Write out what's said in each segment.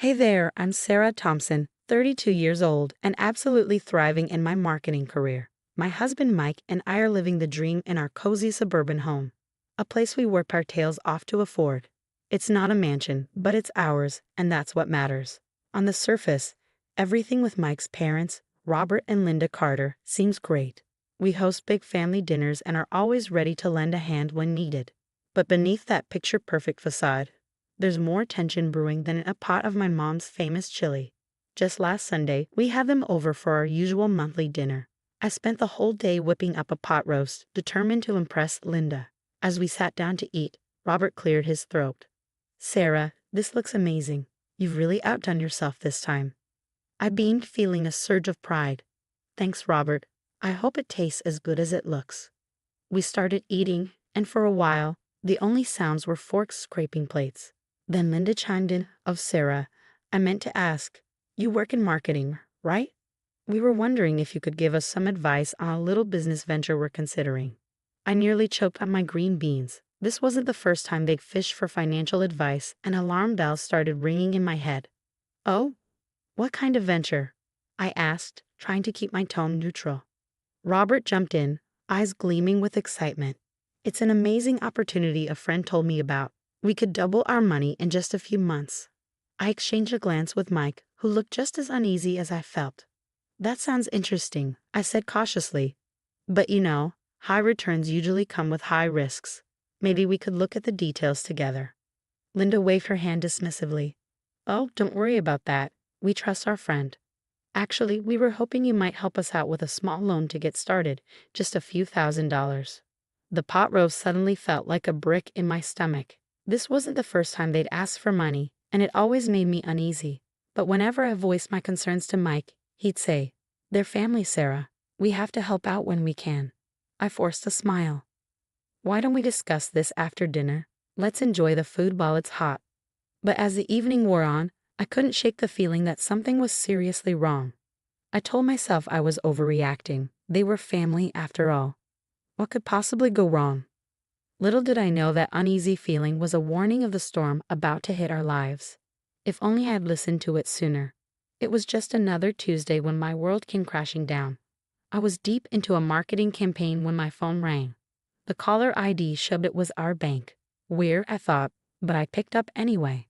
Hey there, I'm Sarah Thompson, 32 years old, and absolutely thriving in my marketing career. My husband Mike and I are living the dream in our cozy suburban home, a place we work our tails off to afford. It's not a mansion, but it's ours, and that's what matters. On the surface, everything with Mike's parents, Robert and Linda Carter, seems great. We host big family dinners and are always ready to lend a hand when needed. But beneath that picture-perfect facade, there's more tension brewing than in a pot of my mom's famous chili. Just last Sunday, we had them over for our usual monthly dinner. I spent the whole day whipping up a pot roast, determined to impress Linda. As we sat down to eat, Robert cleared his throat. "Sarah, this looks amazing. You've really outdone yourself this time." I beamed, feeling a surge of pride. "Thanks, Robert. I hope it tastes as good as it looks." We started eating, and for a while, the only sounds were forks scraping plates. Then Linda chimed in, "Of Sarah, I meant to ask, you work in marketing, right? We were wondering if you could give us some advice on a little business venture we're considering." I nearly choked on my green beans. This wasn't the first time they'd fished for financial advice, and alarm bells started ringing in my head. "Oh, what kind of venture?" I asked, trying to keep my tone neutral. Robert jumped in, eyes gleaming with excitement. "It's an amazing opportunity a friend told me about. We could double our money in just a few months." I exchanged a glance with Mike, who looked just as uneasy as I felt. "That sounds interesting," I said cautiously. "But high returns usually come with high risks. Maybe we could look at the details together." Linda waved her hand dismissively. "Oh, don't worry about that. We trust our friend. Actually, we were hoping you might help us out with a small loan to get started, just a few $1,000s. The pot roast suddenly felt like a brick in my stomach. This wasn't the first time they'd asked for money, and it always made me uneasy. But whenever I voiced my concerns to Mike, he'd say, "They're family, Sarah. We have to help out when we can." I forced a smile. "Why don't we discuss this after dinner? Let's enjoy the food while it's hot." But as the evening wore on, I couldn't shake the feeling that something was seriously wrong. I told myself I was overreacting. They were family after all. What could possibly go wrong? Little did I know that uneasy feeling was a warning of the storm about to hit our lives. If only I had listened to it sooner. It was just another Tuesday when my world came crashing down. I was deep into a marketing campaign when my phone rang. The caller ID showed it was our bank. Weird, I thought, but I picked up anyway.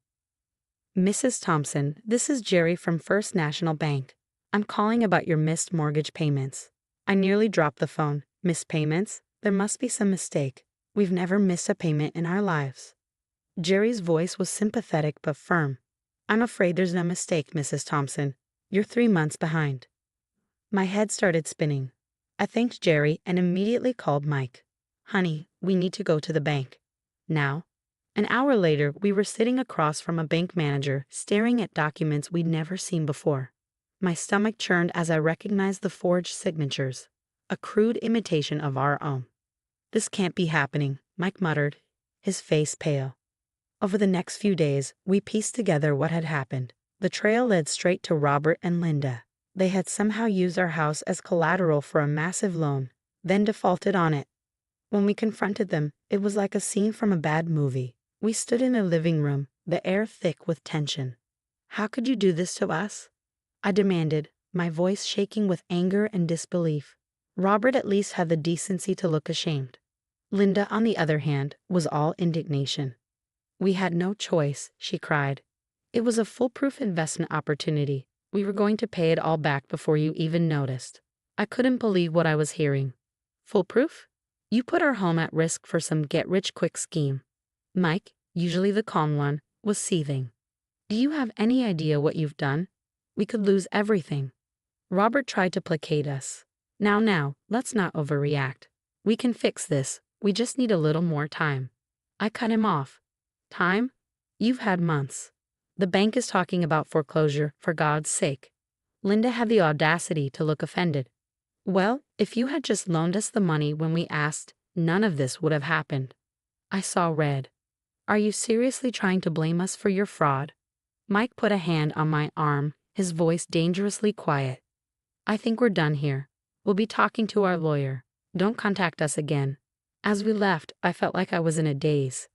"Mrs. Thompson, this is Jerry from First National Bank. I'm calling about your missed mortgage payments." I nearly dropped the phone. "Missed payments? There must be some mistake. We've never missed a payment in our lives." Jerry's voice was sympathetic but firm. "I'm afraid there's no mistake, Mrs. Thompson. You're 3 months behind." My head started spinning. I thanked Jerry and immediately called Mike. "Honey, we need to go to the bank." "Now?" An hour later, we were sitting across from a bank manager, staring at documents we'd never seen before. My stomach churned as I recognized the forged signatures, a crude imitation of our own. "This can't be happening," Mike muttered, his face pale. Over the next few days, we pieced together what had happened. The trail led straight to Robert and Linda. They had somehow used our house as collateral for a massive loan, then defaulted on it. When we confronted them, it was like a scene from a bad movie. We stood in a living room, the air thick with tension. "How could you do this to us?" I demanded, my voice shaking with anger and disbelief. Robert at least had the decency to look ashamed. Linda, on the other hand, was all indignation. "We had no choice," she cried. "It was a foolproof investment opportunity. We were going to pay it all back before you even noticed." I couldn't believe what I was hearing. "Foolproof? You put our home at risk for some get-rich-quick scheme." Mike, usually the calm one, was seething. "Do you have any idea what you've done? We could lose everything." Robert tried to placate us. Now, let's not overreact. We can fix this. We just need a little more time." I cut him off. "Time? You've had months. The bank is talking about foreclosure, for God's sake." Linda had the audacity to look offended. "Well, if you had just loaned us the money when we asked, none of this would have happened." I saw red. "Are you seriously trying to blame us for your fraud?" Mike put a hand on my arm, his voice dangerously quiet. "I think we're done here. We'll be talking to our lawyer. Don't contact us again." As we left, I felt like I was in a daze.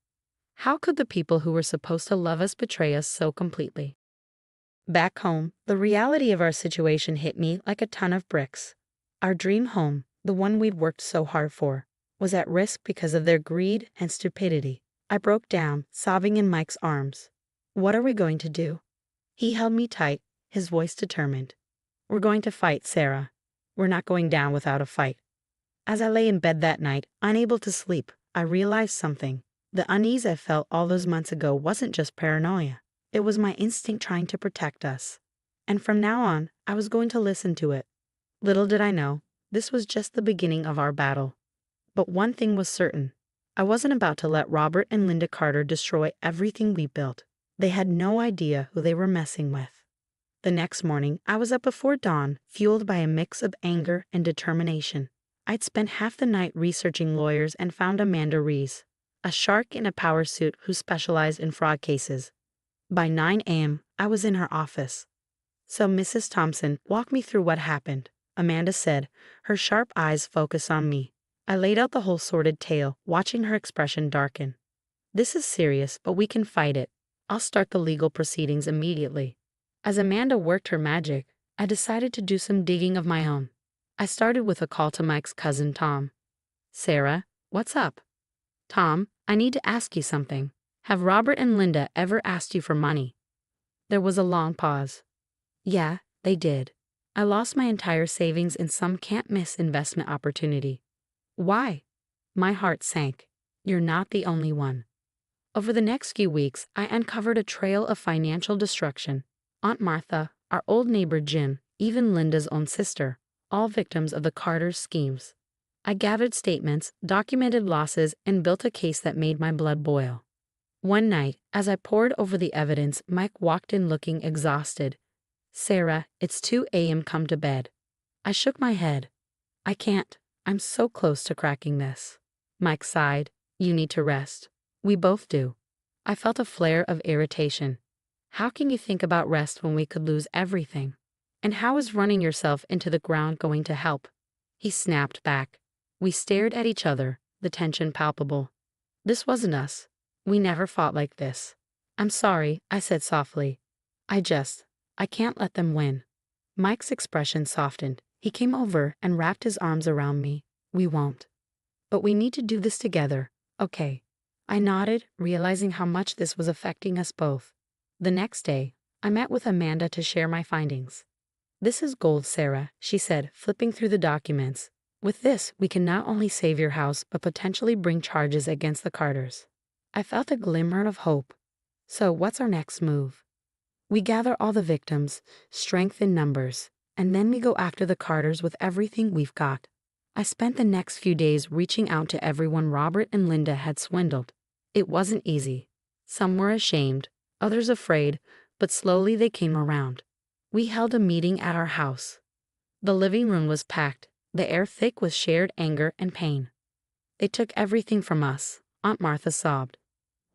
How could the people who were supposed to love us betray us so completely? Back home, the reality of our situation hit me like a ton of bricks. Our dream home, the one we'd worked so hard for, was at risk because of their greed and stupidity. I broke down, sobbing in Mike's arms. What are we going to do? He held me tight, his voice determined. We're going to fight, Sarah. We're not going down without a fight. As I lay in bed that night, unable to sleep, I realized something. The unease I felt all those months ago wasn't just paranoia. It was my instinct trying to protect us. And from now on, I was going to listen to it. Little did I know, this was just the beginning of our battle. But one thing was certain. I wasn't about to let Robert and Linda Carter destroy everything we built. They had no idea who they were messing with. The next morning, I was up before dawn, fueled by a mix of anger and determination. I'd spent half the night researching lawyers and found Amanda Rees, a shark in a power suit who specialized in fraud cases. By 9 a.m., I was in her office. So, Mrs. Thompson, walk me through what happened, Amanda said, her sharp eyes focused on me. I laid out the whole sordid tale, watching her expression darken. This is serious, but we can fight it. I'll start the legal proceedings immediately. As Amanda worked her magic, I decided to do some digging of my own. I started with a call to Mike's cousin Tom. Sarah, what's up? Tom, I need to ask you something. Have Robert and Linda ever asked you for money? There was a long pause. Yeah, they did. I lost my entire savings in some can't-miss investment opportunity. Why? My heart sank. You're not the only one. Over the next few weeks, I uncovered a trail of financial destruction. Aunt Martha, our old neighbor Jim, even Linda's own sister, all victims of the Carters' schemes. I gathered statements, documented losses, and built a case that made my blood boil. One night, as I pored over the evidence, Mike walked in looking exhausted. Sarah, it's 2 a.m. Come to bed. I shook my head. I can't. I'm so close to cracking this. Mike sighed. You need to rest. We both do. I felt a flare of irritation. How can you think about rest when we could lose everything? And how is running yourself into the ground going to help? He snapped back. We stared at each other, the tension palpable. This wasn't us. We never fought like this. I'm sorry, I said softly. I can't let them win. Mike's expression softened. He came over and wrapped his arms around me. We won't. But we need to do this together, okay? I nodded, realizing how much this was affecting us both. The next day, I met with Amanda to share my findings. This is gold, Sarah, she said, flipping through the documents. With this, we can not only save your house, but potentially bring charges against the Carters. I felt a glimmer of hope. So what's our next move? We gather all the victims, strength in numbers, and then we go after the Carters with everything we've got. I spent the next few days reaching out to everyone Robert and Linda had swindled. It wasn't easy. Some were ashamed, others afraid, but slowly they came around. We held a meeting at our house. The living room was packed, the air thick with shared anger and pain. They took everything from us, Aunt Martha sobbed.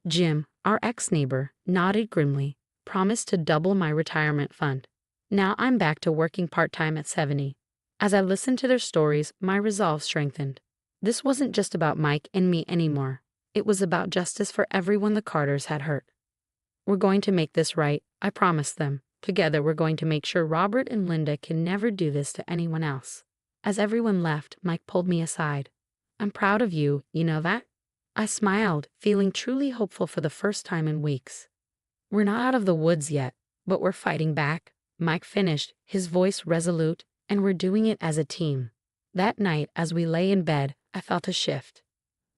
Jim, our ex-neighbor, nodded grimly, promised to double my retirement fund. Now I'm back to working part-time at 70. As I listened to their stories, my resolve strengthened. This wasn't just about Mike and me anymore. It was about justice for everyone the Carters had hurt. We're going to make this right, I promised them. Together we're going to make sure Robert and Linda can never do this to anyone else. As everyone left, Mike pulled me aside. I'm proud of you, you know that? I smiled, feeling truly hopeful for the first time in weeks. We're not out of the woods yet, but we're fighting back, Mike finished, his voice resolute, and we're doing it as a team. That night, as we lay in bed, I felt a shift.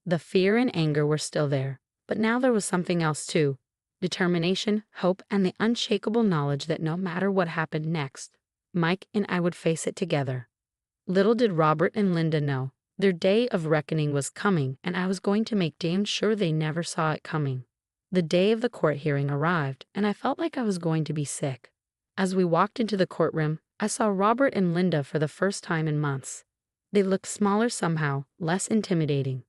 The fear and anger were still there, but now there was something else too. Determination, hope, and the unshakable knowledge that no matter what happened next, Mike and I would face it together. Little did Robert and Linda know, their day of reckoning was coming, and I was going to make damn sure they never saw it coming. The day of the court hearing arrived, and I felt like I was going to be sick. As we walked into the courtroom, I saw Robert and Linda for the first time in months. They looked smaller somehow, less intimidating.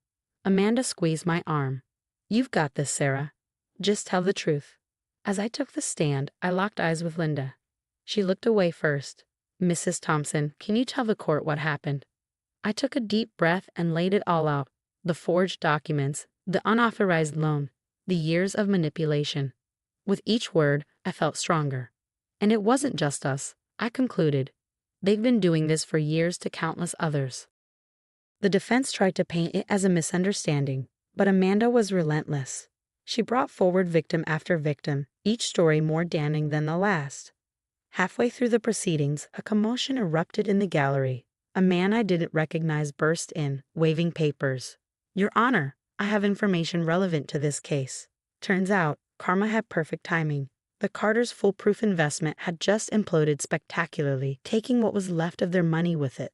Amanda squeezed my arm. You've got this, Sarah. Just tell the truth. As I took the stand, I locked eyes with Linda. She looked away first. Mrs. Thompson, can you tell the court what happened? I took a deep breath and laid it all out. The forged documents, the unauthorized loan, the years of manipulation. With each word, I felt stronger. And it wasn't just us, I concluded. They've been doing this for years to countless others. The defense tried to paint it as a misunderstanding, but Amanda was relentless. She brought forward victim after victim, each story more damning than the last. Halfway through the proceedings, a commotion erupted in the gallery. A man I didn't recognize burst in, waving papers. "Your Honor, I have information relevant to this case." Turns out, karma had perfect timing. The Carters' foolproof investment had just imploded spectacularly, taking what was left of their money with it.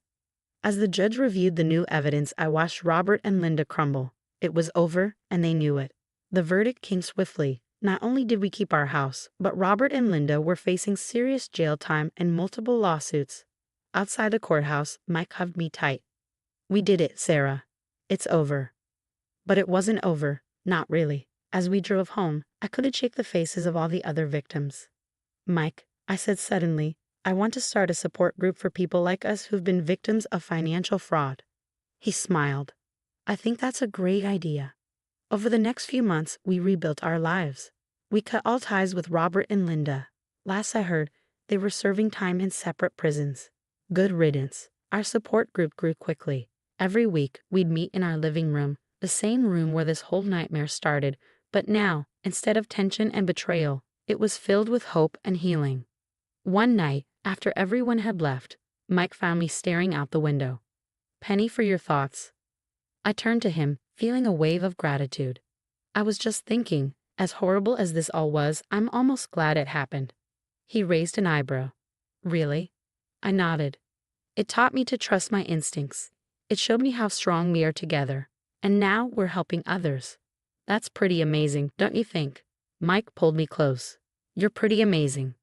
As the judge reviewed the new evidence, I watched Robert and Linda crumble. It was over, and they knew it. The verdict came swiftly. Not only did we keep our house, but Robert and Linda were facing serious jail time and multiple lawsuits. Outside the courthouse, Mike hugged me tight. "We did it, Sarah. It's over." But it wasn't over, not really. As we drove home, I couldn't shake the faces of all the other victims. "Mike," I said suddenly, "I want to start a support group for people like us who've been victims of financial fraud." He smiled. "I think that's a great idea." Over the next few months, we rebuilt our lives. We cut all ties with Robert and Linda. Last I heard, they were serving time in separate prisons. Good riddance. Our support group grew quickly. Every week, we'd meet in our living room, the same room where this whole nightmare started, but now, instead of tension and betrayal, it was filled with hope and healing. One night, after everyone had left, Mike found me staring out the window. "Penny, for your thoughts." I turned to him, feeling a wave of gratitude. "I was just thinking, as horrible as this all was, I'm almost glad it happened." He raised an eyebrow. "Really?" I nodded. "It taught me to trust my instincts. It showed me how strong we are together. And now we're helping others. That's pretty amazing, don't you think?" Mike pulled me close. "You're pretty amazing."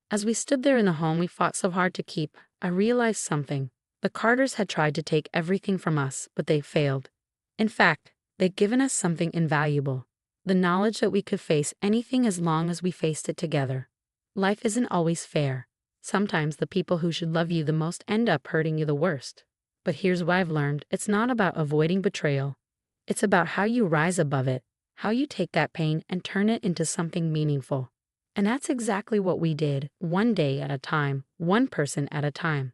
As we stood there in the home we fought so hard to keep, I realized something. The Carters had tried to take everything from us, but they failed. In fact, they'd given us something invaluable. The knowledge that we could face anything as long as we faced it together. Life isn't always fair. Sometimes the people who should love you the most end up hurting you the worst. But here's what I've learned. It's not about avoiding betrayal. It's about how you rise above it, how you take that pain and turn it into something meaningful. And that's exactly what we did, one day at a time, one person at a time.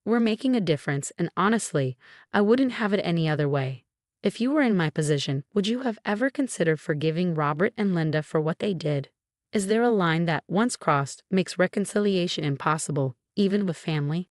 We're making a difference, and honestly, I wouldn't have it any other way. If you were in my position, would you have ever considered forgiving Robert and Linda for what they did? Is there a line that, once crossed, makes reconciliation impossible, even with family?